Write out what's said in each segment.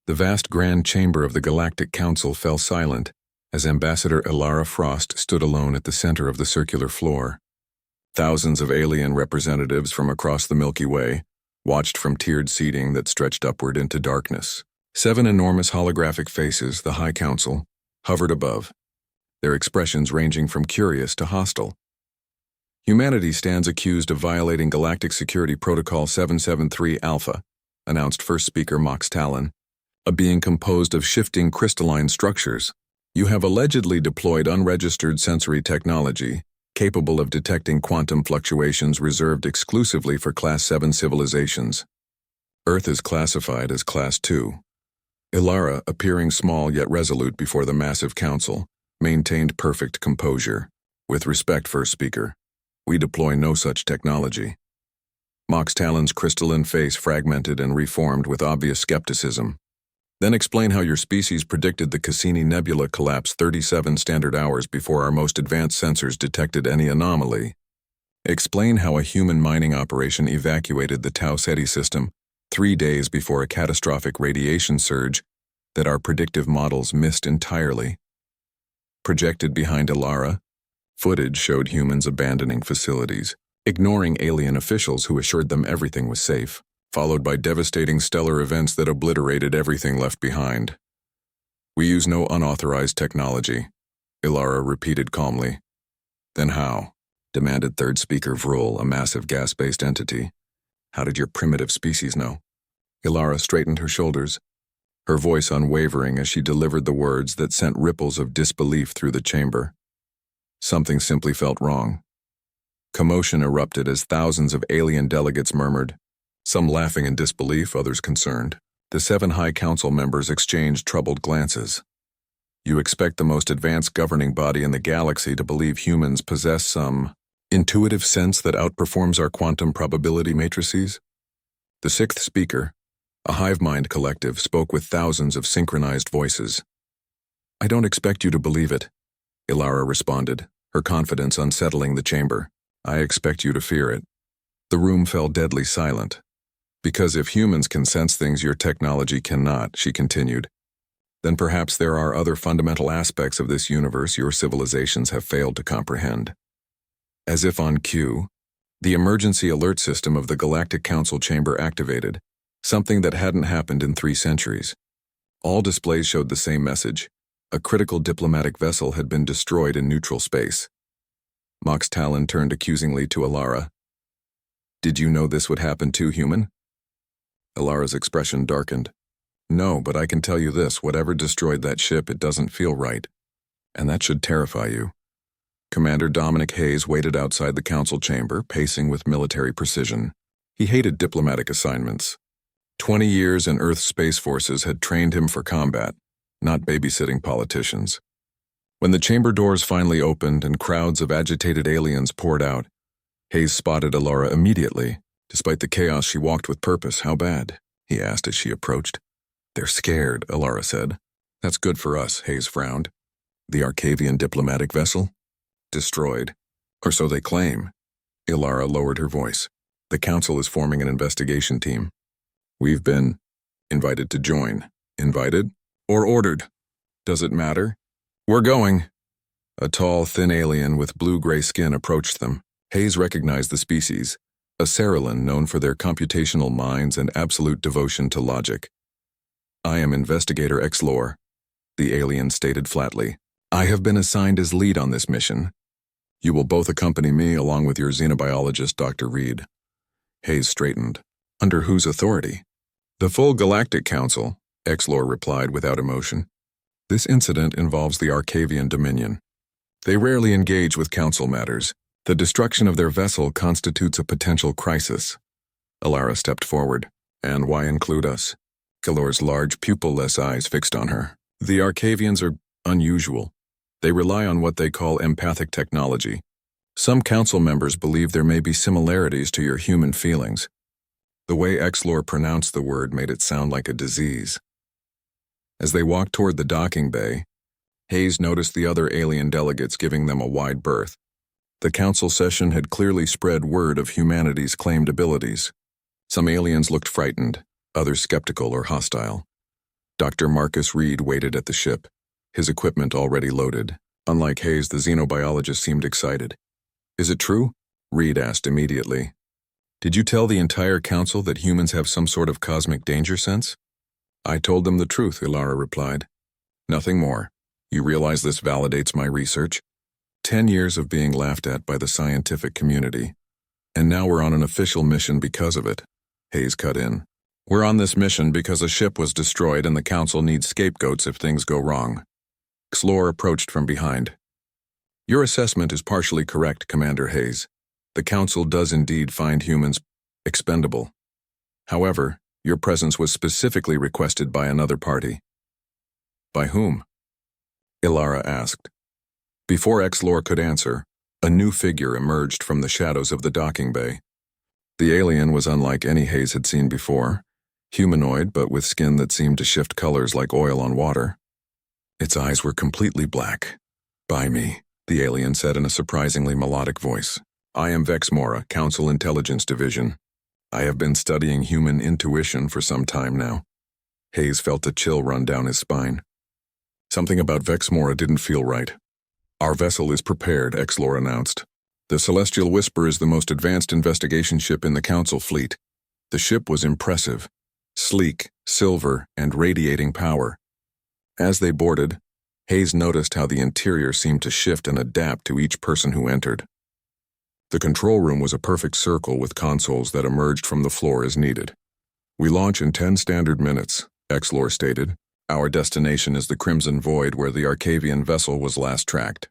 The vast grand chamber of the Galactic Council fell silent as Ambassador Ilara Frost stood alone at the center of the circular floor. Thousands of alien representatives from across the Milky Way watched from tiered seating that stretched upward into darkness. 7 enormous holographic faces, the High Council, hovered above, their expressions ranging from curious to hostile. Humanity stands accused of violating Galactic Security Protocol 773 Alpha, announced first speaker Mox Talon, a being composed of shifting crystalline structures. You have allegedly deployed unregistered sensory technology capable of detecting quantum fluctuations reserved exclusively for Class 7 civilizations. Earth is classified as Class 2. Ilara, appearing small yet resolute before the massive council, maintained perfect composure. With respect, first speaker, we deploy no such technology. Mox Talon's crystalline face fragmented and reformed with obvious skepticism. Then explain how your species predicted the Cassini Nebula collapse 37 standard hours before our most advanced sensors detected any anomaly. Explain how a human mining operation evacuated the Tau Ceti system 3 days before a catastrophic radiation surge that our predictive models missed entirely. Projected behind Ilara, footage showed humans abandoning facilities, ignoring alien officials who assured them everything was safe, followed by devastating stellar events that obliterated everything left behind. We use no unauthorized technology, Ilara repeated calmly. Then how? Demanded third speaker Vrul, a massive gas-based entity. How did your primitive species know? Ilara straightened her shoulders, her voice unwavering as she delivered the words that sent ripples of disbelief through the chamber. Something simply felt wrong. Commotion erupted as thousands of alien delegates murmured, some laughing in disbelief, others concerned. The 7 High Council members exchanged troubled glances. You expect the most advanced governing body in the galaxy to believe humans possess some intuitive sense that outperforms our quantum probability matrices? The 6th speaker, a hive mind collective, spoke with thousands of synchronized voices. I don't expect you to believe it, Ilara responded, her confidence unsettling the chamber. I expect you to fear it. The room fell deadly silent. Because if humans can sense things your technology cannot, she continued, then perhaps there are other fundamental aspects of this universe your civilizations have failed to comprehend. As if on cue, the emergency alert system of the Galactic Council chamber activated, something that hadn't happened in 3 centuries. All displays showed the same message. A critical diplomatic vessel had been destroyed in neutral space. Mox Talon turned accusingly to Ilara. Did you know this would happen too, human? Ilara's expression darkened. No, but I can tell you this, whatever destroyed that ship, it doesn't feel right. And that should terrify you. Commander Dominic Hayes waited outside the council chamber, pacing with military precision. He hated diplomatic assignments. 20 years in Earth's space forces had trained him for combat, not babysitting politicians. When the chamber doors finally opened and crowds of agitated aliens poured out, Hayes spotted Ilara immediately. Despite the chaos, she walked with purpose. How bad? He asked as she approached. They're scared, Ilara said. That's good for us, Hayes frowned. The Arcavian diplomatic vessel? Destroyed. Or so they claim. Ilara lowered her voice. The council is forming an investigation team. We've been invited to join. Invited? Or ordered? Does it matter? We're going. A tall, thin alien with blue-gray skin approached them. Hayes recognized the species, a Cerulean known for their computational minds and absolute devotion to logic. I am Investigator Xlor, the alien stated flatly. I have been assigned as lead on this mission. You will both accompany me along with your xenobiologist, Dr. Reed. Hayes straightened. Under whose authority? The full Galactic Council, Xlor replied without emotion. This incident involves the Arcavian Dominion. They rarely engage with council matters. The destruction of their vessel constitutes a potential crisis. Ilara stepped forward. And why include us? Xlor's large pupil-less eyes fixed on her. The Arcavians are unusual. They rely on what they call empathic technology. Some council members believe there may be similarities to your human feelings. The way Xlor pronounced the word made it sound like a disease. As they walked toward the docking bay, Hayes noticed the other alien delegates giving them a wide berth. The council session had clearly spread word of humanity's claimed abilities. Some aliens looked frightened, others skeptical or hostile. Dr. Marcus Reed waited at the ship, his equipment already loaded. Unlike Hayes, the xenobiologist seemed excited. "Is it true?" Reed asked immediately. "Did you tell the entire council that humans have some sort of cosmic danger sense?" "I told them the truth," Ilara replied. "Nothing more. You realize this validates my research? 10 years of being laughed at by the scientific community. And now we're on an official mission because of it," Hayes cut in. "We're on this mission because a ship was destroyed and the council needs scapegoats if things go wrong." Xlor approached from behind. "Your assessment is partially correct, Commander Hayes. The council does indeed find humans expendable. However, your presence was specifically requested by another party." "By whom?" Ilara asked. Before Xlor could answer, a new figure emerged from the shadows of the docking bay. The alien was unlike any Hayes had seen before, humanoid but with skin that seemed to shift colors like oil on water. Its eyes were completely black. "By me," the alien said in a surprisingly melodic voice. "I am Vexmora, Council Intelligence Division. I have been studying human intuition for some time now." Hayes felt a chill run down his spine. Something about Vexmora didn't feel right. "Our vessel is prepared," Xlor announced. "The Celestial Whisper is the most advanced investigation ship in the Council fleet." The ship was impressive, sleek, silver, and radiating power. As they boarded, Hayes noticed how the interior seemed to shift and adapt to each person who entered. The control room was a perfect circle with consoles that emerged from the floor as needed. "We launch in 10 standard minutes," Xlor stated. "Our destination is the Crimson Void where the Arcavian vessel was last tracked."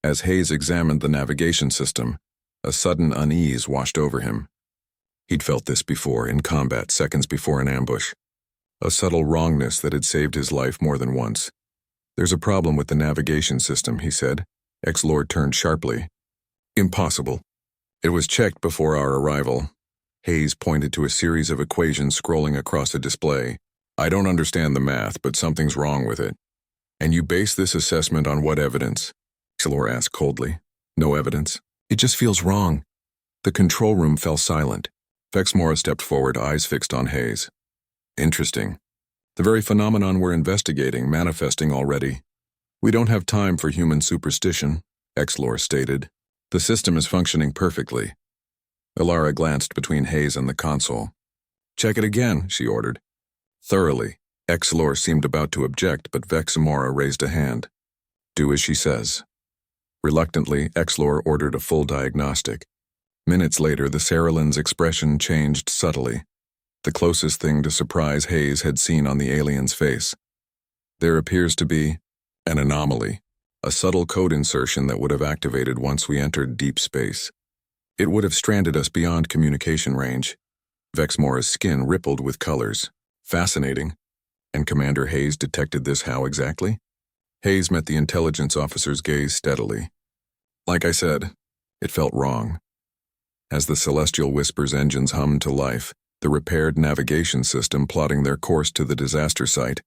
As Hayes examined the navigation system, a sudden unease washed over him. He'd felt this before in combat seconds before an ambush. A subtle wrongness that had saved his life more than once. "There's a problem with the navigation system," he said. Xlor turned sharply. "Impossible. It was checked before our arrival." Hayes pointed to a series of equations scrolling across a display. "I don't understand the math, but something's wrong with it." "And you base this assessment on what evidence?" Xlor asked coldly. "No evidence. It just feels wrong." The control room fell silent. Vexmora stepped forward, eyes fixed on Hayes. "Interesting. The very phenomenon we're investigating, manifesting already. We don't have time for human superstition," Xlor stated. "The system is functioning perfectly." Ilara glanced between Hayes and the console. "Check it again," she ordered. "Thoroughly." Xlor seemed about to object, but Vexmora raised a hand. "Do as she says." Reluctantly, Xlor ordered a full diagnostic. Minutes later, the Saralin's expression changed subtly. The closest thing to surprise Hayes had seen on the alien's face. "There appears to be an anomaly, a subtle code insertion that would have activated once we entered deep space. It would have stranded us beyond communication range." Vexmora's skin rippled with colors. "Fascinating. And Commander Hayes detected this how exactly?" Hayes met the intelligence officer's gaze steadily. "Like I said, it felt wrong." As the Celestial Whisper's engines hummed to life, the repaired navigation system plotting their course to the disaster site,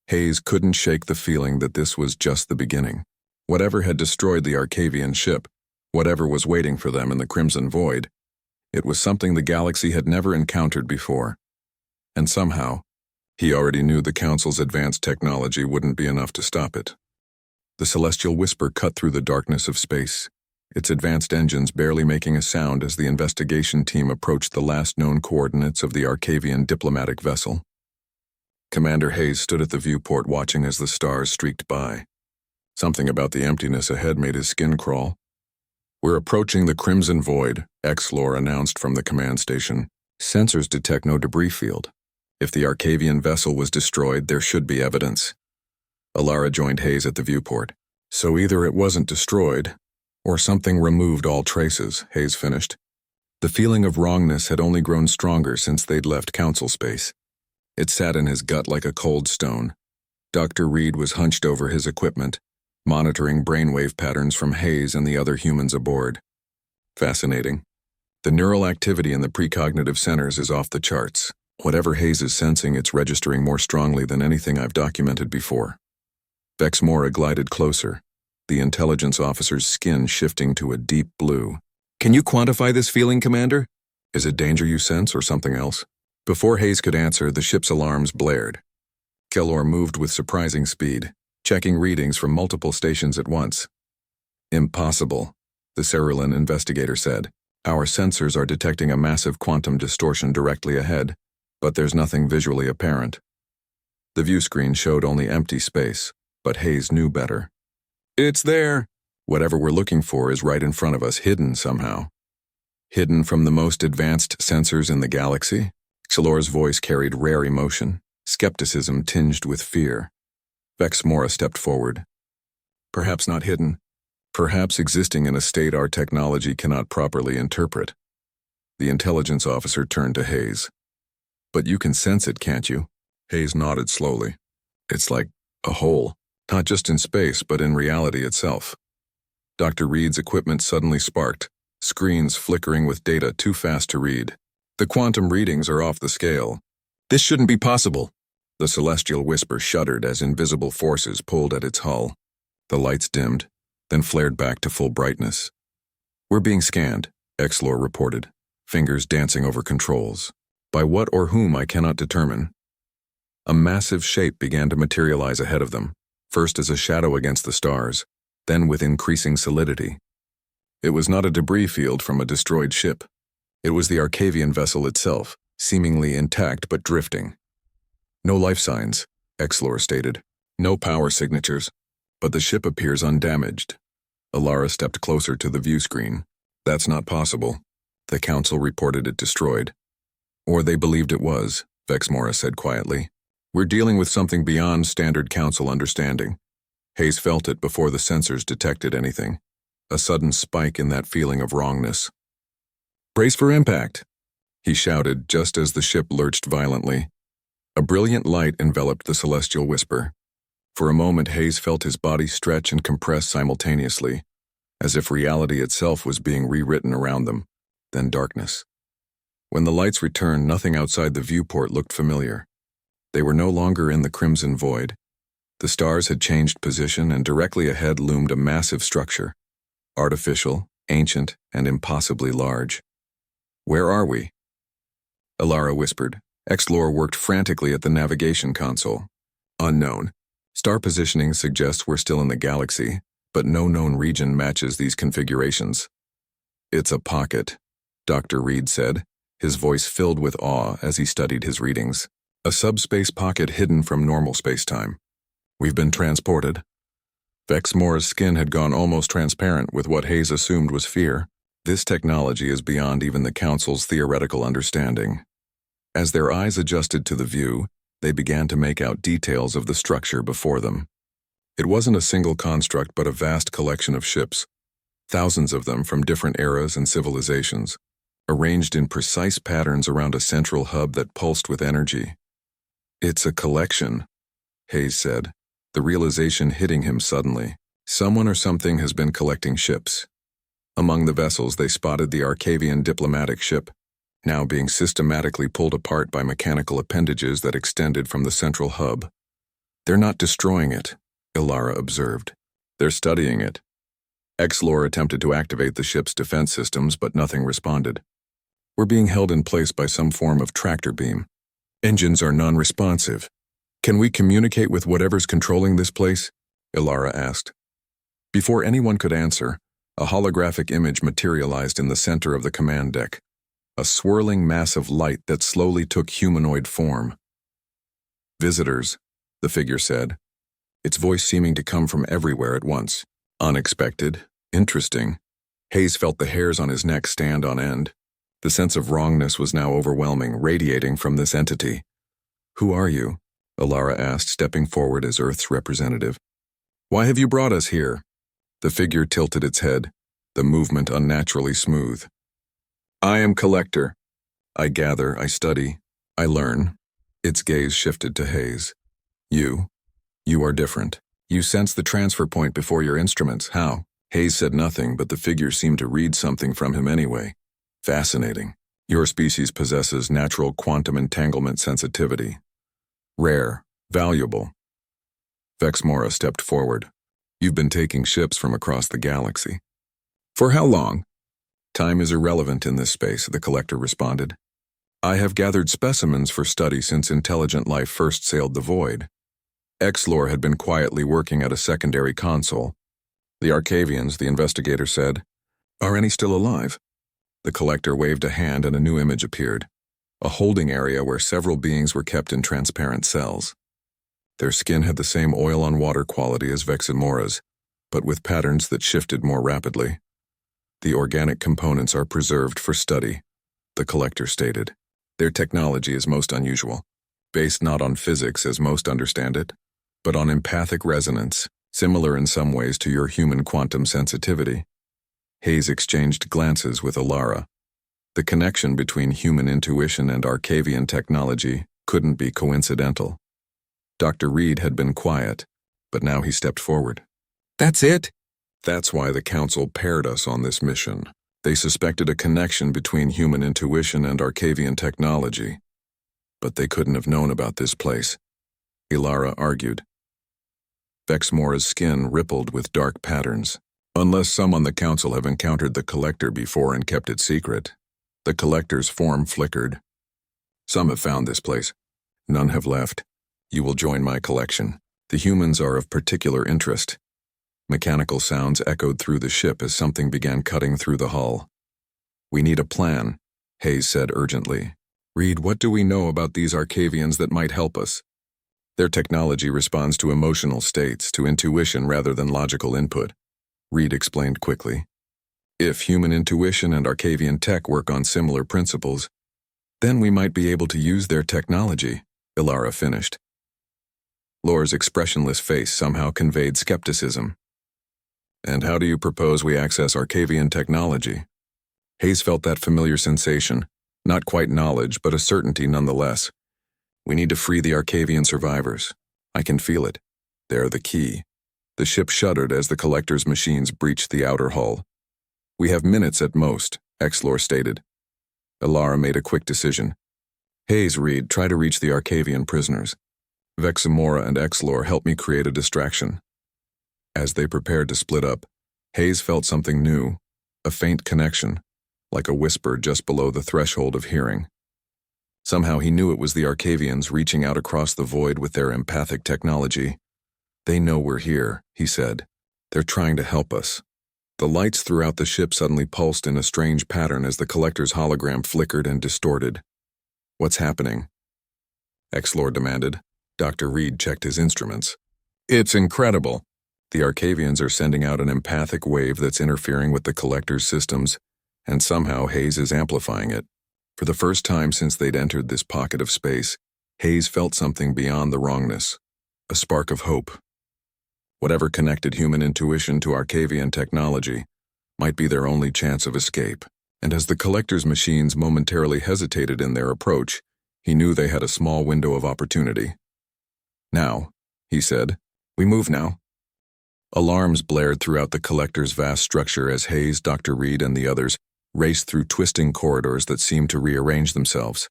Hayes couldn't shake the feeling that this was just the beginning. Whatever had destroyed the Arcavian ship, whatever was waiting for them in the Crimson Void, it was something the galaxy had never encountered before. And somehow, he already knew the Council's advanced technology wouldn't be enough to stop it. The Celestial Whisper cut through the darkness of space, its advanced engines barely making a sound as the investigation team approached the last known coordinates of the Arcavian diplomatic vessel. Commander Hayes stood at the viewport watching as the stars streaked by. Something about the emptiness ahead made his skin crawl. "We're approaching the Crimson Void," Xlor announced from the command station. "Sensors detect no debris field. If the Arcavian vessel was destroyed, there should be evidence." Ilara joined Hayes at the viewport. "So either it wasn't destroyed, or something removed all traces," Hayes finished. The feeling of wrongness had only grown stronger since they'd left council space. It sat in his gut like a cold stone. Dr. Reed was hunched over his equipment, monitoring brainwave patterns from Hayes and the other humans aboard. "Fascinating. The neural activity in the precognitive centers is off the charts. Whatever Hayes is sensing, it's registering more strongly than anything I've documented before." Vexmora glided closer, the intelligence officer's skin shifting to a deep blue. "Can you quantify this feeling, Commander? Is it danger you sense or something else?" Before Hayes could answer, the ship's alarms blared. Kellor moved with surprising speed, checking readings from multiple stations at once. Impossible, the Cerulean investigator said. Our sensors are detecting a massive quantum distortion directly ahead, but there's nothing visually apparent. The view screen showed only empty space, but Hayes knew better. It's there! Whatever we're looking for is right in front of us, hidden somehow. Hidden from the most advanced sensors in the galaxy? Xalor's voice carried rare emotion, skepticism tinged with fear. Vex Mora stepped forward. Perhaps not hidden. Perhaps existing in a state our technology cannot properly interpret. The intelligence officer turned to Hayes. But you can sense it, can't you? Hayes nodded slowly. It's like a hole, not just in space, but in reality itself. Dr. Reed's equipment suddenly sparked, screens flickering with data too fast to read. The quantum readings are off the scale. This shouldn't be possible. The celestial whisper shuddered as invisible forces pulled at its hull. The lights dimmed, then flared back to full brightness. We're being scanned, Xlor reported, fingers dancing over controls. By what or whom I cannot determine. A massive shape began to materialize ahead of them, first as a shadow against the stars, then with increasing solidity. It was not a debris field from a destroyed ship. It was the Arcavian vessel itself, seemingly intact but drifting. No life signs, Xlor stated. No power signatures, but the ship appears undamaged. Alara stepped closer to the view screen. That's not possible. The Council reported it destroyed. Or they believed it was, Vex Mora said quietly. We're dealing with something beyond standard Council understanding. Hayes felt it before the sensors detected anything. A sudden spike in that feeling of wrongness. Brace for impact, he shouted just as the ship lurched violently. A brilliant light enveloped the celestial whisper. For a moment, Hayes felt his body stretch and compress simultaneously, as if reality itself was being rewritten around them. Then darkness. When the lights returned, nothing outside the viewport looked familiar. They were no longer in the crimson void. The stars had changed position, and directly ahead loomed a massive structure. Artificial, ancient, and impossibly large. Where are we? Alara whispered. Xlor worked frantically at the navigation console. Unknown. Star positioning suggests we're still in the galaxy, but no known region matches these configurations. It's a pocket, Dr. Reed said, his voice filled with awe as he studied his readings. A subspace pocket hidden from normal space-time. We've been transported. Vex Mora's skin had gone almost transparent with what Hayes assumed was fear. This technology is beyond even the Council's theoretical understanding. As their eyes adjusted to the view, they began to make out details of the structure before them. It wasn't a single construct but a vast collection of ships, thousands of them from different eras and civilizations, arranged in precise patterns around a central hub that pulsed with energy. It's a collection, Hayes said, the realization hitting him suddenly. Someone or something has been collecting ships. Among the vessels they spotted the Arcavian diplomatic ship, now being systematically pulled apart by mechanical appendages that extended from the central hub. They're not destroying it, Ilara observed. They're studying it. Xlor attempted to activate the ship's defense systems, but nothing responded. We're being held in place by some form of tractor beam. Engines are non-responsive. Can we communicate with whatever's controlling this place? Ilara asked. Before anyone could answer, a holographic image materialized in the center of the command deck. A swirling mass of light that slowly took humanoid form. Visitors, the figure said, its voice seeming to come from everywhere at once. Unexpected, interesting. Hayes felt the hairs on his neck stand on end. The sense of wrongness was now overwhelming, radiating from this entity. Who are you? Alara asked, stepping forward as Earth's representative. Why have you brought us here? The figure tilted its head, the movement unnaturally smooth. I am Collector. I gather, I study, I learn. Its gaze shifted to Hayes. You are different. You sense the transfer point before your instruments. How? Hayes said nothing, but the figure seemed to read something from him anyway. Fascinating. Your species possesses natural quantum entanglement sensitivity. Rare, valuable. Vex Mora stepped forward. You've been taking ships from across the galaxy. For how long? Time is irrelevant in this space, the Collector responded. I have gathered specimens for study since intelligent life first sailed the void. Exlor had been quietly working at a secondary console. The Arcavians, the investigator said. Are any still alive? The collector waved a hand and a new image appeared. A holding area where several beings were kept in transparent cells. Their skin had the same oil-on-water quality as Veximora's, but with patterns that shifted more rapidly. The organic components are preserved for study, the collector stated. Their technology is most unusual, based not on physics as most understand it, but on empathic resonance, similar in some ways to your human quantum sensitivity. Hayes exchanged glances with Alara. The connection between human intuition and Arcavian technology couldn't be coincidental. Dr. Reed had been quiet, but now he stepped forward. That's it? That's why the Council paired us on this mission. They suspected a connection between human intuition and Arcavian technology. But they couldn't have known about this place, Ilara argued. Vexmora's skin rippled with dark patterns. Unless some on the Council have encountered the Collector before and kept it secret. The Collector's form flickered. Some have found this place. None have left. You will join my collection. The humans are of particular interest. Mechanical sounds echoed through the ship as something began cutting through the hull. We need a plan, Hayes said urgently. Reed, what do we know about these Arcavians that might help us? Their technology responds to emotional states, to intuition rather than logical input, Reed explained quickly. If human intuition and Arcavian tech work on similar principles, then we might be able to use their technology, Ilara finished. Lore's expressionless face somehow conveyed skepticism. And how do you propose we access Arcavian technology? Hayes felt that familiar sensation, not quite knowledge, but a certainty nonetheless. We need to free the Arcavian survivors. I can feel it. They're the key. The ship shuddered as the Collector's machines breached the outer hull. We have minutes at most, Exlor stated. Ilara made a quick decision. Hayes, Reed, try to reach the Arcavian prisoners. Veximora and Exlor help me create a distraction. As they prepared to split up, Hayes felt something new, a faint connection, like a whisper just below the threshold of hearing. Somehow he knew it was the Arcavians reaching out across the void with their empathic technology. They know we're here, he said. They're trying to help us. The lights throughout the ship suddenly pulsed in a strange pattern as the Collector's hologram flickered and distorted. What's happening? Exlor demanded. Dr. Reed checked his instruments. It's incredible. The Arcavians are sending out an empathic wave that's interfering with the Collector's systems, and somehow Hayes is amplifying it. For the first time since they'd entered this pocket of space, Hayes felt something beyond the wrongness, a spark of hope. Whatever connected human intuition to Arcavian technology might be their only chance of escape. And as the Collector's machines momentarily hesitated in their approach, he knew they had a small window of opportunity. Now, he said, we move now. Alarms blared throughout the Collector's vast structure as Hayes, Dr. Reed, and the others raced through twisting corridors that seemed to rearrange themselves.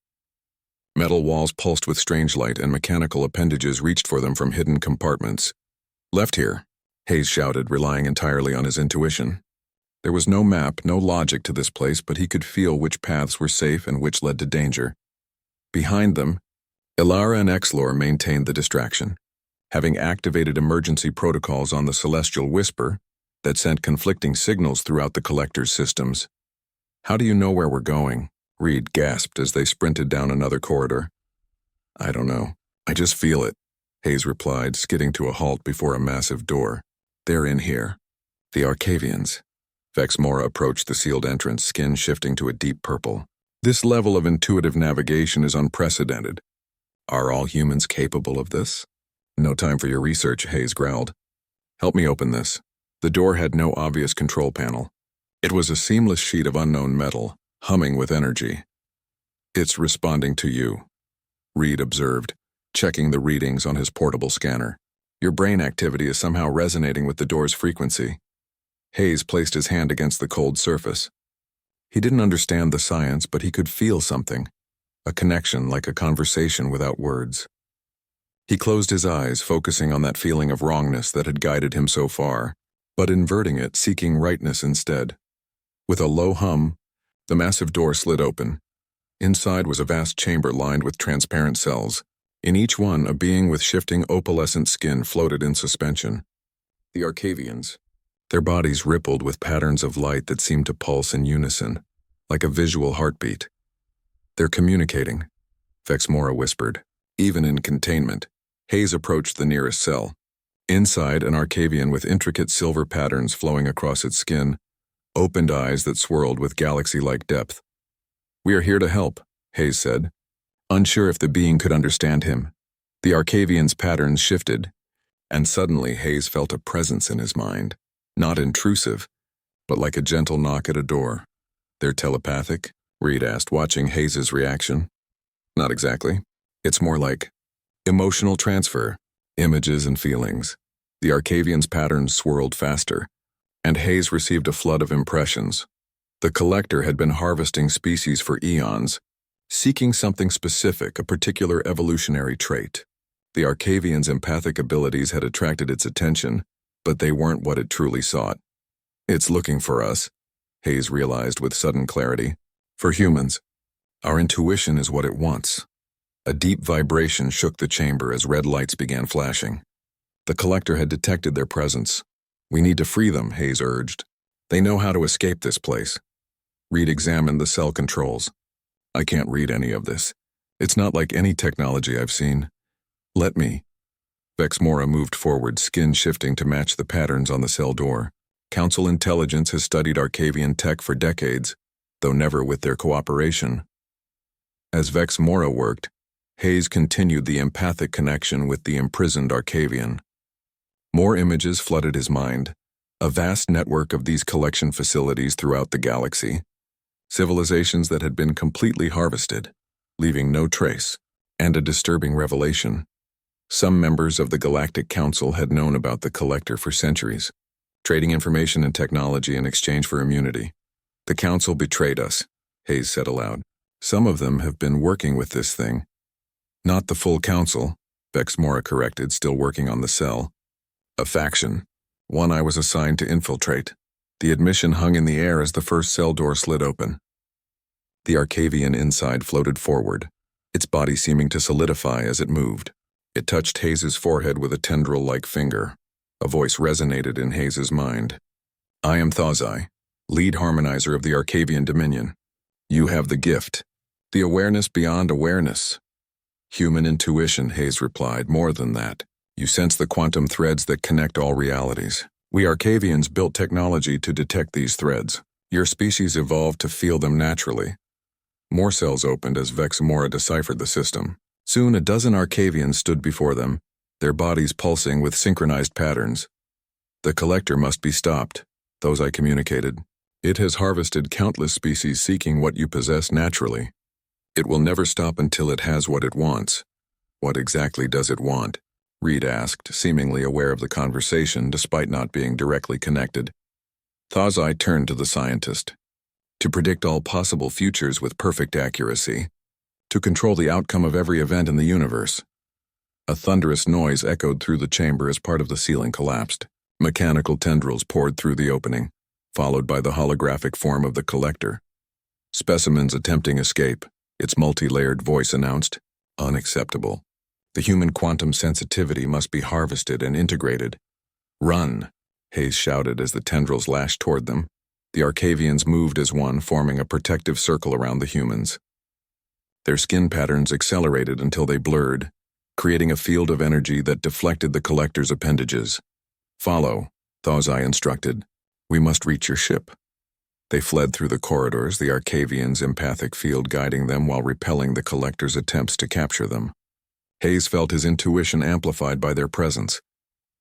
Metal walls pulsed with strange light and mechanical appendages reached for them from hidden compartments. Left here, Hayes shouted, relying entirely on his intuition. There was no map, no logic to this place, but he could feel which paths were safe and which led to danger. Behind them, Ilara and Exlor maintained the distraction, having activated emergency protocols on the Celestial Whisper that sent conflicting signals throughout the Collector's systems. How do you know where we're going? Reed gasped as they sprinted down another corridor. I don't know. I just feel it, Hayes replied, skidding to a halt before a massive door. They're in here. The Arcavians. Vexmora approached the sealed entrance, skin shifting to a deep purple. This level of intuitive navigation is unprecedented. Are all humans capable of this? No time for your research, Hayes growled. Help me open this. The door had no obvious control panel. It was a seamless sheet of unknown metal, humming with energy. It's responding to you, Reed observed, checking the readings on his portable scanner. Your brain activity is somehow resonating with the door's frequency. Hayes placed his hand against the cold surface. He didn't understand the science, but he could feel something, a connection like a conversation without words. He closed his eyes, focusing on that feeling of wrongness that had guided him so far, but inverting it, seeking rightness instead. With a low hum, the massive door slid open. Inside was a vast chamber lined with transparent cells, In each one, a being with shifting opalescent skin floated in suspension. The Arcavians. Their bodies rippled with patterns of light that seemed to pulse in unison, like a visual heartbeat. "They're communicating," Vexmora whispered. Even in containment, Hayes approached the nearest cell. Inside, an Arcavian with intricate silver patterns flowing across its skin, opened eyes that swirled with galaxy-like depth. "We are here to help," Hayes said, unsure if the being could understand him. The Arcavian's patterns shifted, and suddenly Hayes felt a presence in his mind. Not intrusive, but like a gentle knock at a door. "They're telepathic?" Reed asked, watching Hayes's reaction. "Not exactly. It's more like emotional transfer, images and feelings." The Arcavian's patterns swirled faster, and Hayes received a flood of impressions. The collector had been harvesting species for eons, seeking something specific, a particular evolutionary trait. The Arcavian's empathic abilities had attracted its attention, but they weren't what it truly sought. "It's looking for us," Hayes realized with sudden clarity. "For humans. Our intuition is what it wants." A deep vibration shook the chamber as red lights began flashing. The collector had detected their presence. "We need to free them," Hayes urged. "They know how to escape this place." Reed examined the cell controls. "I can't read any of this. It's not like any technology I've seen." "Let me." Vexmora moved forward, skin shifting to match the patterns on the cell door. Council intelligence has studied Arcavian tech for decades, though never with their cooperation. As Vexmora worked, Hayes continued the empathic connection with the imprisoned Arcavian. More images flooded his mind, a vast network of these collection facilities throughout the galaxy, civilizations that had been completely harvested, leaving no trace, and a disturbing revelation. Some members of the Galactic Council had known about the collector for centuries, trading information and technology in exchange for immunity. "The Council betrayed us," Hayes said aloud. "Some of them have been working with this thing." "Not the full Council," Vexmora corrected, still working on the cell. "A faction. One I was assigned to infiltrate." The admission hung in the air as the first cell door slid open. The Arcavian inside floated forward, its body seeming to solidify as it moved. It touched Hayes's forehead with a tendril-like finger. A voice resonated in Hayes's mind. "I am Thazai, lead harmonizer of the Arcavian Dominion. You have the gift. The awareness beyond awareness." "Human intuition," Hayes replied. "More than that. You sense the quantum threads that connect all realities. We Arcavians built technology to detect these threads. Your species evolved to feel them naturally." More cells opened as Vexmora deciphered the system. Soon a dozen Arcavians stood before them, their bodies pulsing with synchronized patterns. "The collector must be stopped," Thozai communicated. "It has harvested countless species seeking what you possess naturally. It will never stop until it has what it wants." "What exactly does it want?" Reed asked, seemingly aware of the conversation despite not being directly connected. Thazai turned to the scientist. "To predict all possible futures with perfect accuracy. To control the outcome of every event in the universe." A thunderous noise echoed through the chamber as part of the ceiling collapsed. Mechanical tendrils poured through the opening, followed by the holographic form of the collector. "Specimens attempting escape," its multi-layered voice announced. "Unacceptable. The human quantum sensitivity must be harvested and integrated." "Run!" Hayes shouted as the tendrils lashed toward them. The Arcavians moved as one, forming a protective circle around the humans. Their skin patterns accelerated until they blurred, creating a field of energy that deflected the collector's appendages. "Follow," Thazai instructed. "We must reach your ship." They fled through the corridors, the Arcavians' empathic field guiding them while repelling the collector's attempts to capture them. Hayes felt his intuition amplified by their presence,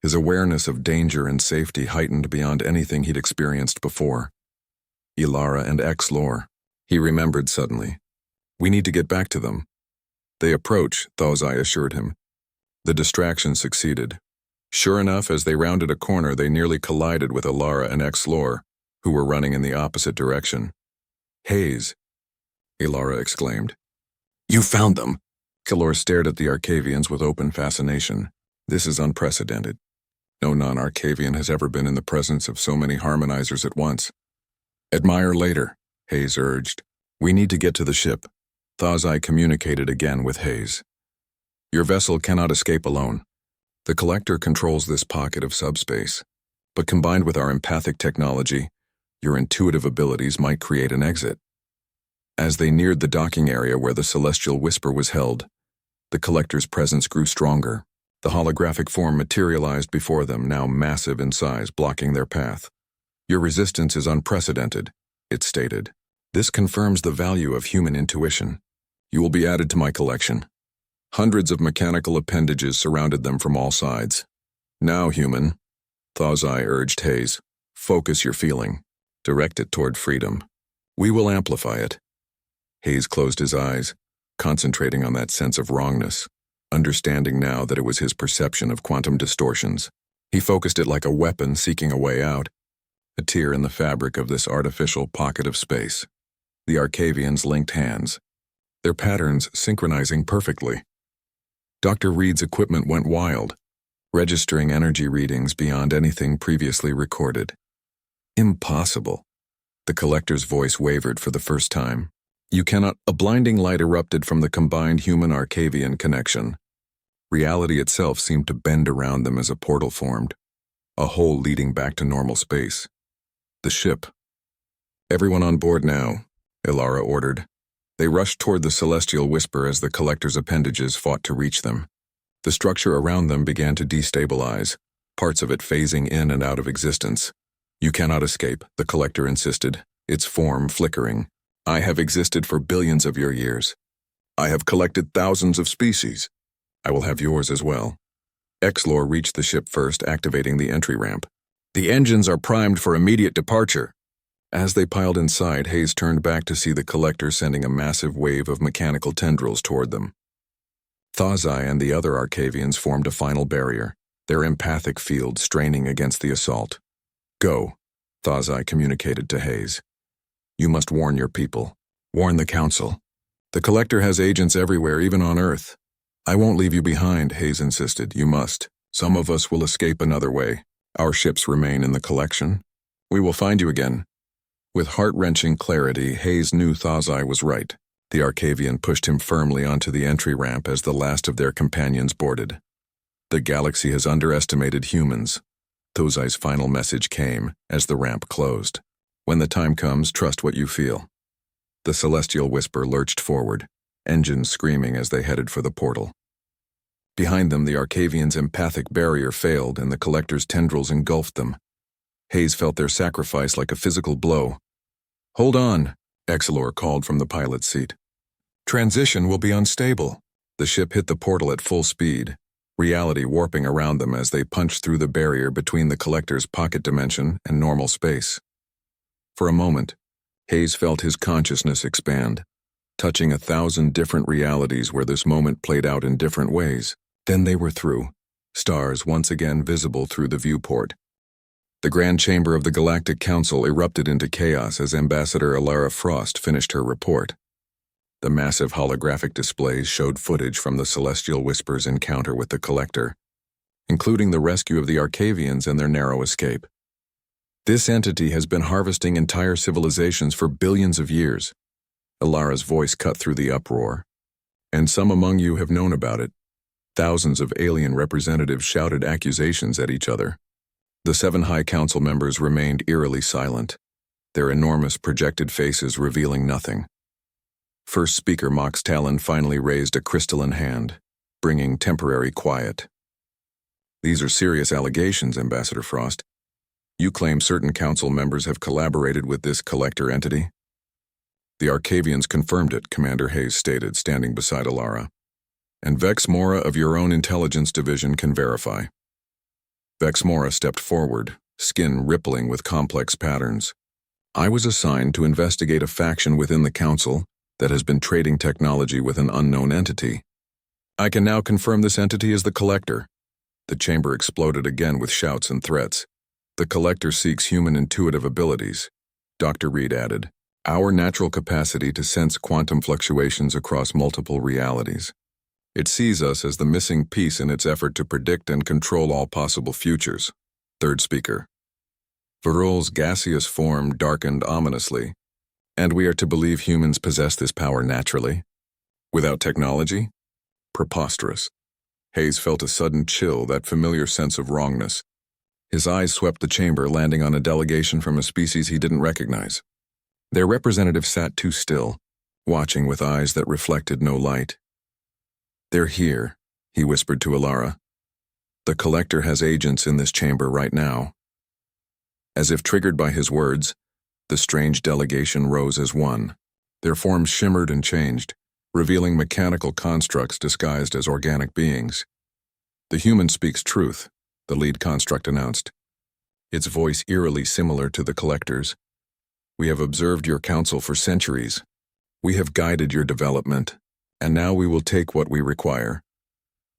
his awareness of danger and safety heightened beyond anything he'd experienced before. Ilara and X-Lore, he remembered suddenly. "We need to get back to them." "They approach," Thozai assured him. The distraction succeeded. Sure enough, as they rounded a corner, they nearly collided with Ilara and X-Lore, who were running in the opposite direction. "Hayes!" Ilara exclaimed. "You found them!" Kalor stared at the Arcavians with open fascination. "This is unprecedented. No non-Arcavian has ever been in the presence of so many harmonizers at once." "Admire later," Hayes urged. "We need to get to the ship." Thazai communicated again with Hayes. Your vessel cannot escape alone. The collector controls this pocket of subspace, but combined with our empathic technology, your intuitive abilities might create an exit. As they neared the docking area where the celestial whisper was held, the collector's presence grew stronger. The holographic form materialized before them, now massive in size, blocking their path. Your resistance is unprecedented, it stated. This confirms the value of human intuition. You will be added to my collection. Hundreds of mechanical appendages surrounded them from all sides. Now, human, Thawzai urged Hayes, focus your feeling. Direct it toward freedom. We will amplify it. Hayes closed his eyes, concentrating on that sense of wrongness, understanding now that it was his perception of quantum distortions. He focused it like a weapon seeking a way out, a tear in the fabric of this artificial pocket of space. The Arcavians linked hands, their patterns synchronizing perfectly. Dr. Reed's equipment went wild, registering energy readings beyond anything previously recorded. Impossible. The collector's voice wavered for the first time. You cannot. A blinding light erupted from the combined human-Arcavian connection. Reality itself seemed to bend around them as a portal formed, a hole leading back to normal space. The ship. Everyone on board now, Ilara ordered. They rushed toward the celestial whisper as the collector's appendages fought to reach them. The structure around them began to destabilize, parts of it phasing in and out of existence. You cannot escape, the collector insisted, its form flickering. I have existed for billions of your years. I have collected thousands of species. I will have yours as well. Exlor reached the ship first, activating the entry ramp. The engines are primed for immediate departure. As they piled inside, Hayes turned back to see the collector sending a massive wave of mechanical tendrils toward them. Thawzai and the other Arcavians formed a final barrier, their empathic field straining against the assault. Go, Thawzai communicated to Hayes. You must warn your people. Warn the Council. The collector has agents everywhere, even on Earth. I won't leave you behind, Hayes insisted. You must. Some of us will escape another way. Our ships remain in the collection. We will find you again. With heart-wrenching clarity, Hayes knew Thawzai was right. The Arcavian pushed him firmly onto the entry ramp as the last of their companions boarded. The galaxy has underestimated humans. Thawzai's final message came as the ramp closed. When the time comes, trust what you feel. The celestial whisper lurched forward, engines screaming as they headed for the portal. Behind them, the Arcavians' empathic barrier failed and the collector's tendrils engulfed them. Hayes felt their sacrifice like a physical blow. Hold on, Exlor called from the pilot's seat. Transition will be unstable. The ship hit the portal at full speed, reality warping around them as they punched through the barrier between the collector's pocket dimension and normal space. For a moment, Hayes felt his consciousness expand, touching 1,000 different realities where this moment played out in different ways. Then they were through, stars once again visible through the viewport. The grand chamber of the Galactic Council erupted into chaos as Ambassador Ilara Frost finished her report. The massive holographic displays showed footage from the Celestial Whisper's encounter with the Collector, including the rescue of the Arcavians and their narrow escape. This entity has been harvesting entire civilizations for billions of years. Ilara's voice cut through the uproar. And some among you have known about it. Thousands of alien representatives shouted accusations at each other. The 7 High Council members remained eerily silent, their enormous projected faces revealing nothing. First Speaker Mox Talon finally raised a crystalline hand, bringing temporary quiet. These are serious allegations, Ambassador Frost. You claim certain council members have collaborated with this collector entity? The Arcavians confirmed it, Commander Hayes stated, standing beside Ilara. And Vex Mora of your own intelligence division can verify. Vex Mora stepped forward, skin rippling with complex patterns. I was assigned to investigate a faction within the Council that has been trading technology with an unknown entity. I can now confirm this entity is the Collector. The chamber exploded again with shouts and threats. The Collector seeks human intuitive abilities, Dr. Reed added. Our natural capacity to sense quantum fluctuations across multiple realities. It sees us as the missing piece in its effort to predict and control all possible futures. Third Speaker. Varul's gaseous form darkened ominously, and we are to believe humans possess this power naturally? Without technology? Preposterous. Hayes felt a sudden chill, that familiar sense of wrongness. His eyes swept the chamber, landing on a delegation from a species he didn't recognize. Their representative sat too still, watching with eyes that reflected no light. "They're here," he whispered to Alara. "The Collector has agents in this chamber right now." As if triggered by his words, the strange delegation rose as one. Their forms shimmered and changed, revealing mechanical constructs disguised as organic beings. "The human speaks truth," the lead construct announced, its voice eerily similar to the Collector's. "We have observed your council for centuries. We have guided your development, and now we will take what we require."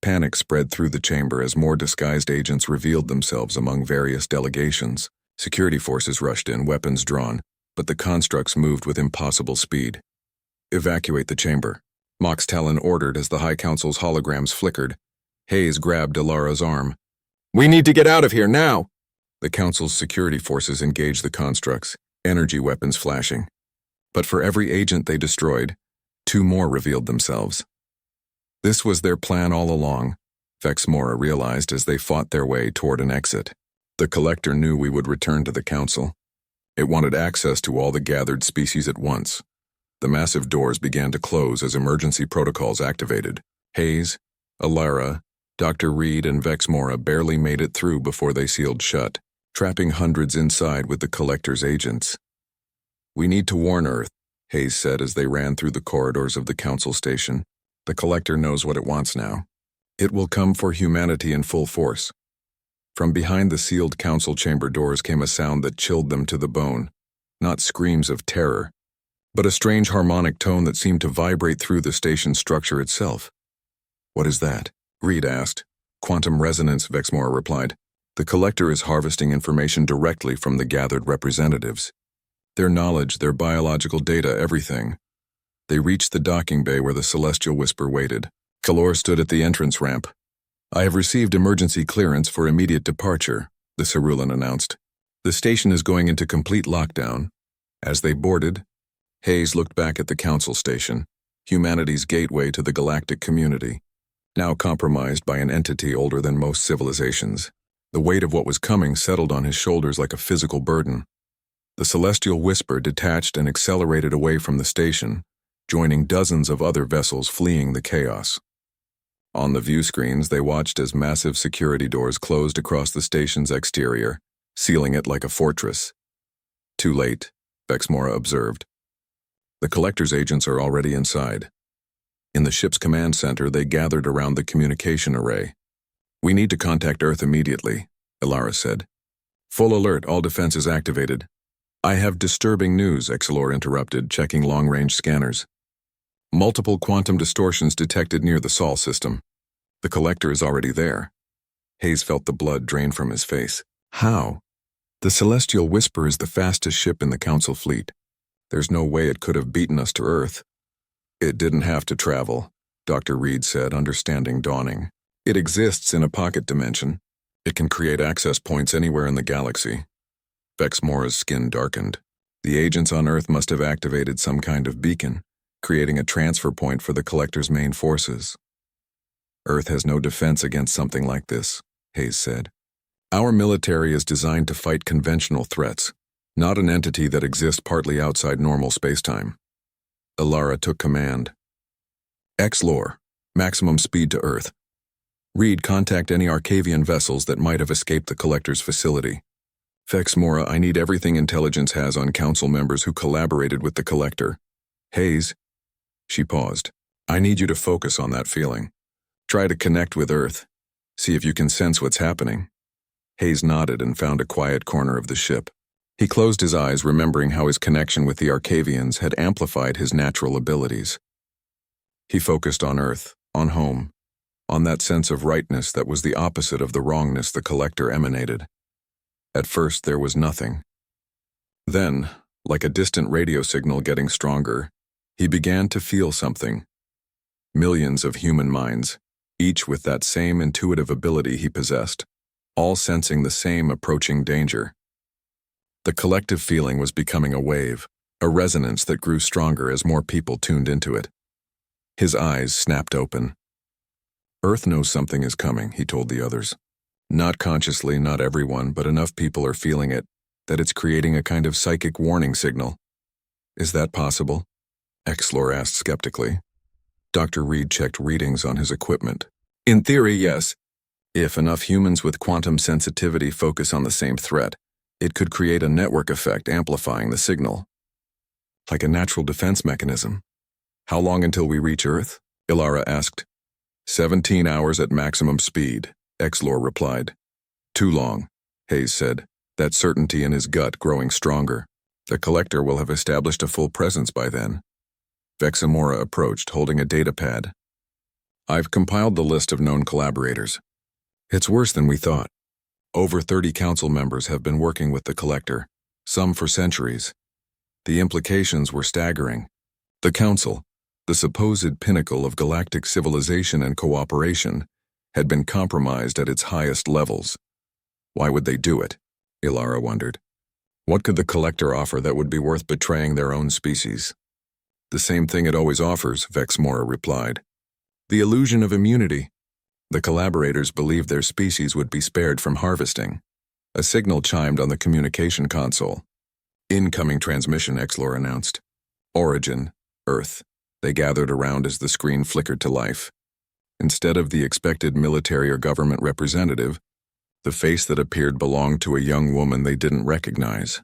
Panic spread through the chamber as more disguised agents revealed themselves among various delegations. Security forces rushed in, weapons drawn, but the constructs moved with impossible speed. "Evacuate the chamber," Mox Talon ordered as the High Council's holograms flickered. Hayes grabbed Alara's arm. "We need to get out of here, now!" The Council's security forces engaged the constructs, energy weapons flashing. But for every agent they destroyed, 2 more revealed themselves. This was their plan all along, Vexmora realized as they fought their way toward an exit. The Collector knew we would return to the Council. It wanted access to all the gathered species at once. The massive doors began to close as emergency protocols activated. Hayes, Alara, Dr. Reed, and Vexmora barely made it through before they sealed shut, trapping hundreds inside with the Collector's agents. "We need to warn Earth," Hayes said as they ran through the corridors of the Council station. "The Collector knows what it wants now. It will come for humanity in full force." From behind the sealed Council chamber doors came a sound that chilled them to the bone. Not screams of terror, but a strange harmonic tone that seemed to vibrate through the station's structure itself. "What is that?" Reed asked. "Quantum resonance," Vexmora replied. "The Collector is harvesting information directly from the gathered representatives. Their knowledge, their biological data, everything." They reached the docking bay where the Celestial Whisper waited. Kalor stood at the entrance ramp. "I have received emergency clearance for immediate departure," the Cerulean announced. "The station is going into complete lockdown." As they boarded, Hayes looked back at the Council station, humanity's gateway to the galactic community, now compromised by an entity older than most civilizations. The weight of what was coming settled on his shoulders like a physical burden. The Celestial Whisper detached and accelerated away from the station, joining dozens of other vessels fleeing the chaos. On the view screens, they watched as massive security doors closed across the station's exterior, sealing it like a fortress. "Too late," Vexmora observed. "The Collector's agents are already inside." In the ship's command center, they gathered around the communication array. "We need to contact Earth immediately," Alara said. "Full alert, all defenses activated." "I have disturbing news," Exelor interrupted, checking long-range scanners. "Multiple quantum distortions detected near the Sol system. The Collector is already there." Hayes felt the blood drain from his face. "How?" "The Celestial Whisper is the fastest ship in the Council fleet. There's no way it could have beaten us to Earth." "It didn't have to travel," Dr. Reed said, understanding dawning. "It exists in a pocket dimension. It can create access points anywhere in the galaxy." Vexmora's skin darkened. The agents on Earth must have activated some kind of beacon, creating a transfer point for the Collector's main forces. "Earth has no defense against something like this," Hayes said. "Our military is designed to fight conventional threats, not an entity that exists partly outside normal spacetime." Alara took command. "Exlor, maximum speed to Earth. Reed, contact any Arcavian vessels that might have escaped the Collector's facility. Vexmora, I need everything intelligence has on Council members who collaborated with the Collector. Hayes." She paused. "I need you to focus on that feeling. Try to connect with Earth. See if you can sense what's happening." Hayes nodded and found a quiet corner of the ship. He closed his eyes, remembering how his connection with the Arcavians had amplified his natural abilities. He focused on Earth, on home, on that sense of rightness that was the opposite of the wrongness the Collector emanated. At first, there was nothing. Then, like a distant radio signal getting stronger, he began to feel something. Millions of human minds, each with that same intuitive ability he possessed, all sensing the same approaching danger. The collective feeling was becoming a wave, a resonance that grew stronger as more people tuned into it. His eyes snapped open. Earth knows something is coming, he told the others. Not consciously, not everyone, but enough people are feeling it, that it's creating a kind of psychic warning signal. Is that possible? Exlor asked skeptically. Dr. Reed checked readings on his equipment. In theory, yes. If enough humans with quantum sensitivity focus on the same threat, it could create a network effect amplifying the signal. Like a natural defense mechanism. How long until we reach Earth? Ilara asked. 17 hours at maximum speed, Exlor replied. Too long, Hayes said, that certainty in his gut growing stronger. The collector will have established a full presence by then. Vexamora approached, holding a datapad. I've compiled the list of known collaborators. It's worse than we thought. Over 30 council members have been working with the collector, some for centuries. The implications were staggering. The council, the supposed pinnacle of galactic civilization and cooperation, had been compromised at its highest levels. Why would they do it? Ilara wondered. What could the collector offer that would be worth betraying their own species? The same thing it always offers, Vexamora replied. The illusion of immunity. The collaborators believed their species would be spared from harvesting. A signal chimed on the communication console. Incoming transmission, Exlor announced. Origin, Earth. They gathered around as the screen flickered to life. Instead of the expected military or government representative, the face that appeared belonged to a young woman they didn't recognize.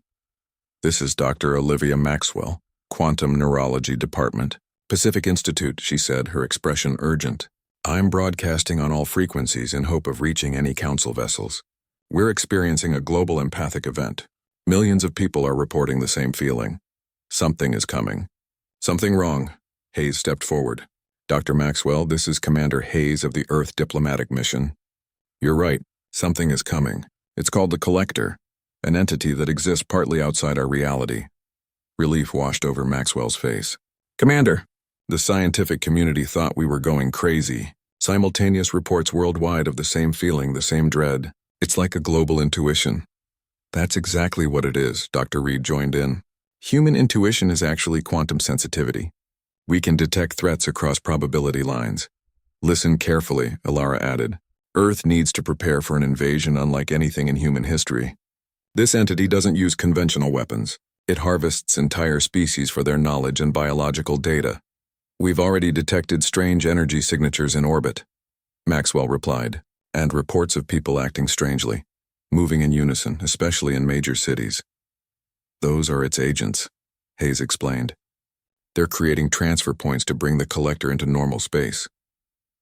This is Dr. Olivia Maxwell, Quantum Neurology Department. Pacific Institute, she said, her expression urgent. I'm broadcasting on all frequencies in hope of reaching any council vessels. We're experiencing a global empathic event. Millions of people are reporting the same feeling. Something is coming. Something wrong. Hayes stepped forward. Dr. Maxwell, this is Commander Hayes of the Earth Diplomatic Mission. You're right. Something is coming. It's called the Collector, an entity that exists partly outside our reality. Relief washed over Maxwell's face. Commander, the scientific community thought we were going crazy. Simultaneous reports worldwide of the same feeling, the same dread. It's like a global intuition. That's exactly what it is, Dr. Reed joined in. Human intuition is actually quantum sensitivity. We can detect threats across probability lines. Listen carefully, Ilara added. Earth needs to prepare for an invasion unlike anything in human history. This entity doesn't use conventional weapons. It harvests entire species for their knowledge and biological data. We've already detected strange energy signatures in orbit, Maxwell replied, and reports of people acting strangely, moving in unison, especially in major cities. Those are its agents, Hayes explained. They're creating transfer points to bring the collector into normal space.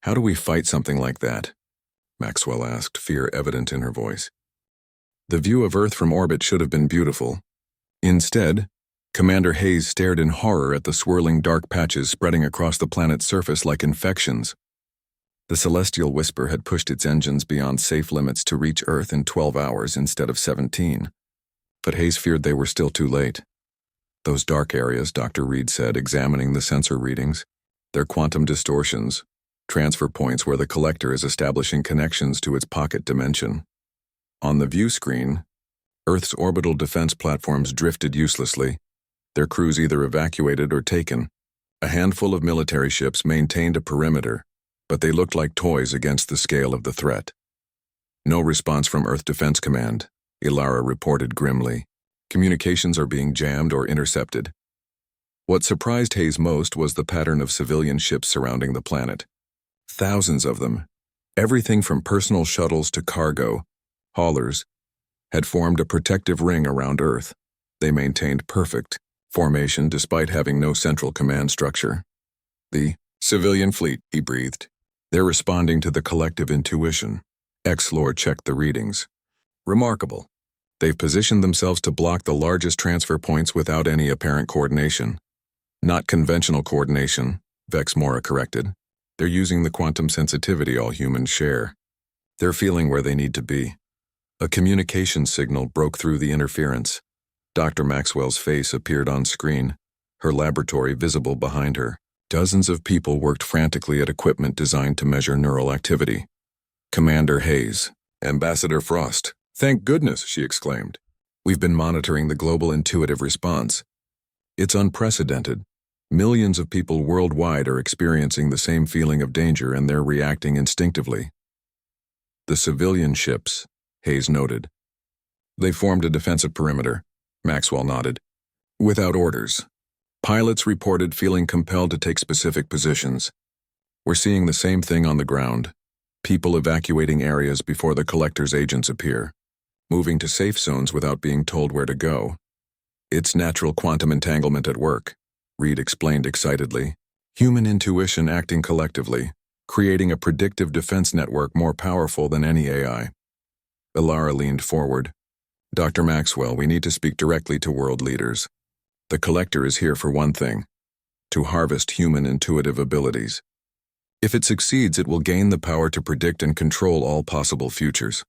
How do we fight something like that? Maxwell asked, fear evident in her voice. The view of Earth from orbit should have been beautiful. Instead, Commander Hayes stared in horror at the swirling dark patches spreading across the planet's surface like infections. The Celestial Whisper had pushed its engines beyond safe limits to reach Earth in 12 hours instead of 17. But Hayes feared they were still too late. Those dark areas, Dr. Reed said, examining the sensor readings, they're quantum distortions, transfer points where the collector is establishing connections to its pocket dimension. On the view screen, Earth's orbital defense platforms drifted uselessly, their crews either evacuated or taken. A handful of military ships maintained a perimeter, but they looked like toys against the scale of the threat. No response from Earth Defense Command, Ilara reported grimly. Communications are being jammed or intercepted. What surprised Hayes most was the pattern of civilian ships surrounding the planet. Thousands of them, everything from personal shuttles to cargo, haulers, had formed a protective ring around Earth. They maintained perfect formation despite having no central command structure. The civilian fleet, he breathed. They're responding to the collective intuition. Exlor checked the readings. Remarkable. They've positioned themselves to block the largest transfer points without any apparent coordination. Not conventional coordination, Vexamora corrected. They're using the quantum sensitivity all humans share. They're feeling where they need to be. A communication signal broke through the interference. Dr. Maxwell's face appeared on screen, her laboratory visible behind her. Dozens of people worked frantically at equipment designed to measure neural activity. Commander Hayes, Ambassador Frost. Thank goodness, she exclaimed. We've been monitoring the global intuitive response. It's unprecedented. Millions of people worldwide are experiencing the same feeling of danger and they're reacting instinctively. The civilian ships, Hayes noted. They formed a defensive perimeter, Maxwell nodded. Without orders. Pilots reported feeling compelled to take specific positions. We're seeing the same thing on the ground. People evacuating areas before the collector's agents appear. Moving to safe zones without being told where to go. It's natural quantum entanglement at work, Reed explained excitedly. Human intuition acting collectively, creating a predictive defense network more powerful than any AI. Ilara leaned forward. Dr. Maxwell, we need to speak directly to world leaders. The collector is here for one thing, to harvest human intuitive abilities. If it succeeds, it will gain the power to predict and control all possible futures.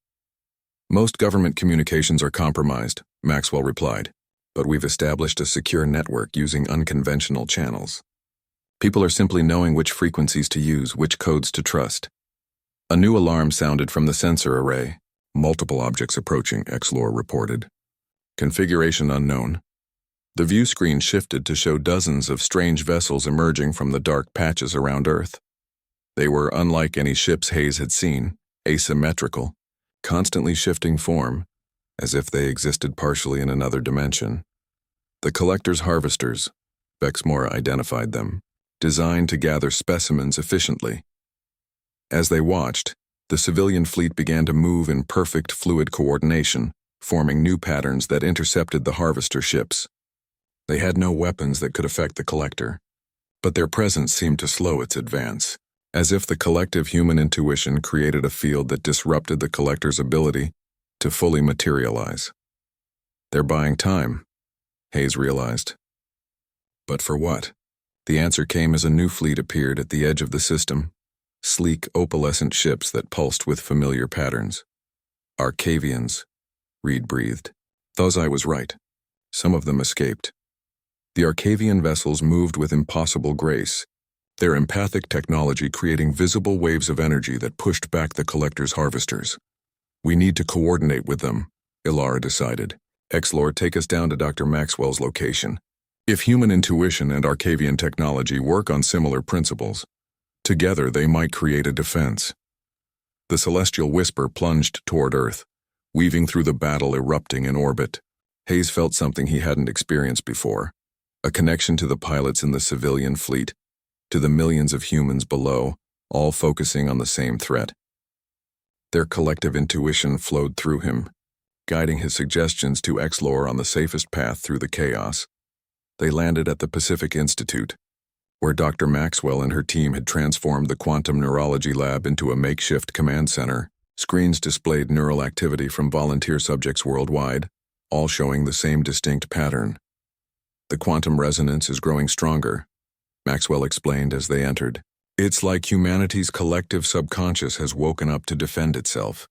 Most government communications are compromised, Maxwell replied, but we've established a secure network using unconventional channels. People are simply knowing which frequencies to use, which codes to trust. A new alarm sounded from the sensor array. Multiple objects approaching, Exlor reported. Configuration unknown. The view screen shifted to show dozens of strange vessels emerging from the dark patches around Earth. They were unlike any ships Hayes had seen, asymmetrical, constantly shifting form, as if they existed partially in another dimension. The collector's harvesters, Bexmore identified them, designed to gather specimens efficiently. As they watched, the civilian fleet began to move in perfect fluid coordination, forming new patterns that intercepted the harvester ships. They had no weapons that could affect the collector, but their presence seemed to slow its advance, as if the collective human intuition created a field that disrupted the collector's ability to fully materialize. They're buying time, Hayes realized. But for what? The answer came as a new fleet appeared at the edge of the system. Sleek, opalescent ships that pulsed with familiar patterns. Arcavians, Reed breathed. Thus I was right. Some of them escaped. The Arcavian vessels moved with impossible grace, their empathic technology creating visible waves of energy that pushed back the collector's harvesters. We need to coordinate with them, Ilara decided. Exlor, take us down to Dr. Maxwell's location. If human intuition and Arcavian technology work on similar principles, together they might create a defense. The celestial whisper plunged toward Earth, weaving through the battle erupting in orbit. Hayes felt something he hadn't experienced before, a connection to the pilots in the civilian fleet, to the millions of humans below, all focusing on the same threat. Their collective intuition flowed through him, guiding his suggestions to Exlor on the safest path through the chaos. They landed at the Pacific Institute, where Dr. Maxwell and her team had transformed the quantum neurology lab into a makeshift command center. Screens displayed neural activity from volunteer subjects worldwide, all showing the same distinct pattern. The quantum resonance is growing stronger, Maxwell explained as they entered. It's like humanity's collective subconscious has woken up to defend itself.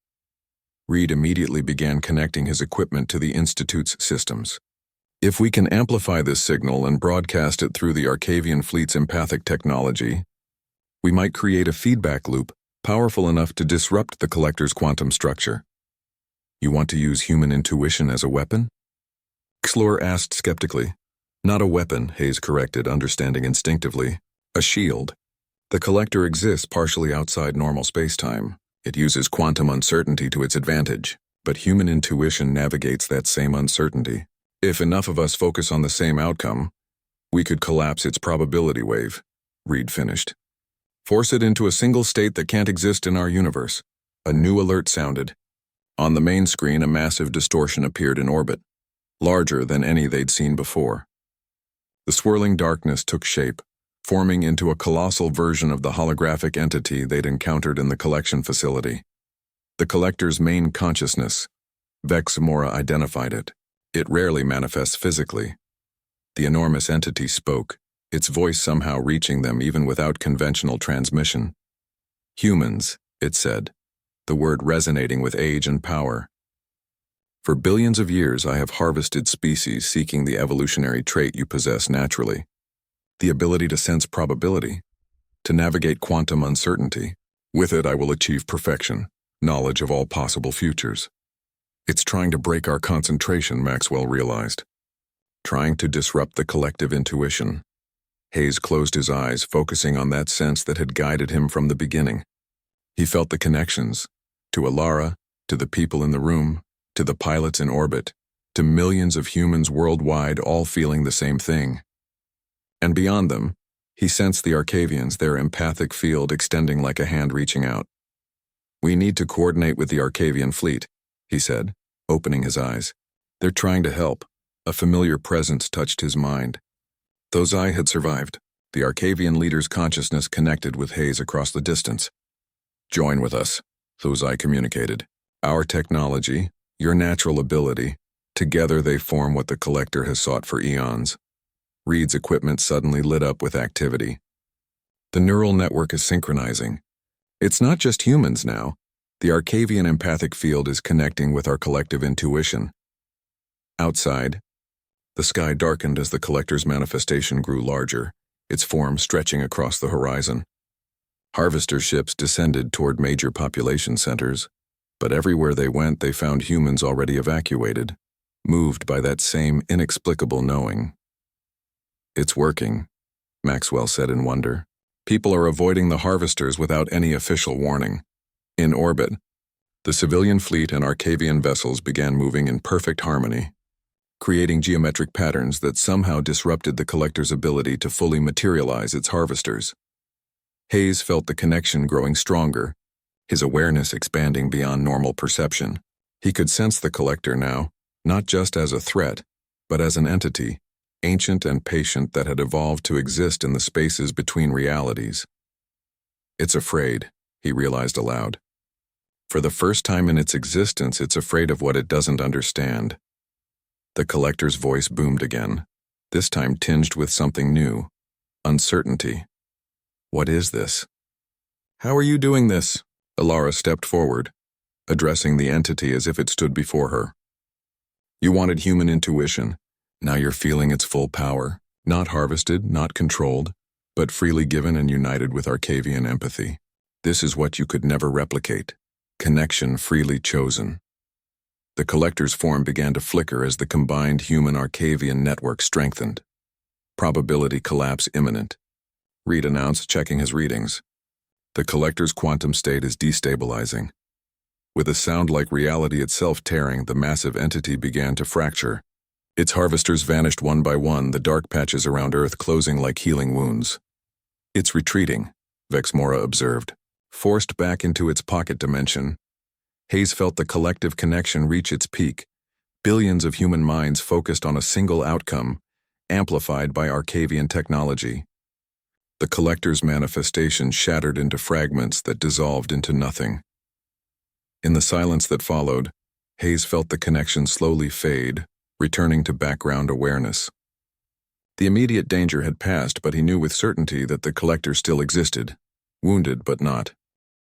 Reed immediately began connecting his equipment to the Institute's systems. If we can amplify this signal and broadcast it through the Arcavian fleet's empathic technology, we might create a feedback loop powerful enough to disrupt the collector's quantum structure. You want to use human intuition as a weapon? Exlor asked skeptically. Not a weapon, Hayes corrected, understanding instinctively. A shield. The collector exists partially outside normal space-time. It uses quantum uncertainty to its advantage, but human intuition navigates that same uncertainty. If enough of us focus on the same outcome, we could collapse its probability wave, Reed finished. Force it into a single state that can't exist in our universe. A new alert sounded. On the main screen, a massive distortion appeared in orbit, larger than any they'd seen before. The swirling darkness took shape, forming into a colossal version of the holographic entity they'd encountered in the collection facility. The collector's main consciousness, Vex Mora identified it. It rarely manifests physically. The enormous entity spoke, its voice somehow reaching them even without conventional transmission. Humans, it said, the word resonating with age and power. For billions of years I have harvested species seeking the evolutionary trait you possess naturally. The ability to sense probability, to navigate quantum uncertainty. With it I will achieve perfection, knowledge of all possible futures. It's trying to break our concentration, Maxwell realized. Trying to disrupt the collective intuition. Hayes closed his eyes, focusing on that sense that had guided him from the beginning. He felt the connections, to Alara, to the people in the room, to the pilots in orbit, to millions of humans worldwide all feeling the same thing. And beyond them, he sensed the Arcavians, their empathic field extending like a hand reaching out. "We need to coordinate with the Arcavian fleet," he said, opening his eyes. "They're trying to help." A familiar presence touched his mind. Thosai had survived. The Arcavian leader's consciousness connected with Hayes across the distance. "Join with us," Thosai communicated. "Our technology, your natural ability, together they form what the Collector has sought for eons." Reed's equipment suddenly lit up with activity. The neural network is synchronizing. It's not just humans now. The Arcavian empathic field is connecting with our collective intuition. Outside, the sky darkened as the Collector's manifestation grew larger, its form stretching across the horizon. Harvester ships descended toward major population centers, but everywhere they went they found humans already evacuated, moved by that same inexplicable knowing. "It's working," Maxwell said in wonder. "People are avoiding the harvesters without any official warning." In orbit, the civilian fleet and Arcavian vessels began moving in perfect harmony, creating geometric patterns that somehow disrupted the Collector's ability to fully materialize its harvesters. Hayes felt the connection growing stronger, his awareness expanding beyond normal perception. He could sense the Collector now, not just as a threat, but as an entity, ancient and patient, that had evolved to exist in the spaces between realities. "It's afraid," he realized aloud. For the first time in its existence, it's afraid of what it doesn't understand. The Collector's voice boomed again, this time tinged with something new: uncertainty. "What is this?" "How are you doing this?" Alara stepped forward, addressing the entity as if it stood before her. "You wanted human intuition. Now you're feeling its full power, not harvested, not controlled, but freely given and united with Arcavian empathy. This is what you could never replicate: connection freely chosen." The Collector's form began to flicker as the combined human-Arcavian network strengthened. "Probability collapse imminent," Reed announced, checking his readings. "The Collector's quantum state is destabilizing." With a sound like reality itself tearing, the massive entity began to fracture. Its harvesters vanished one by one, the dark patches around Earth closing like healing wounds. "It's retreating," Vexmora observed. Forced back into its pocket dimension, Hayes felt the collective connection reach its peak, billions of human minds focused on a single outcome, amplified by Arcavian technology. The Collector's manifestation shattered into fragments that dissolved into nothing. In the silence that followed, Hayes felt the connection slowly fade, returning to background awareness. The immediate danger had passed, but he knew with certainty that the Collector still existed, wounded but not.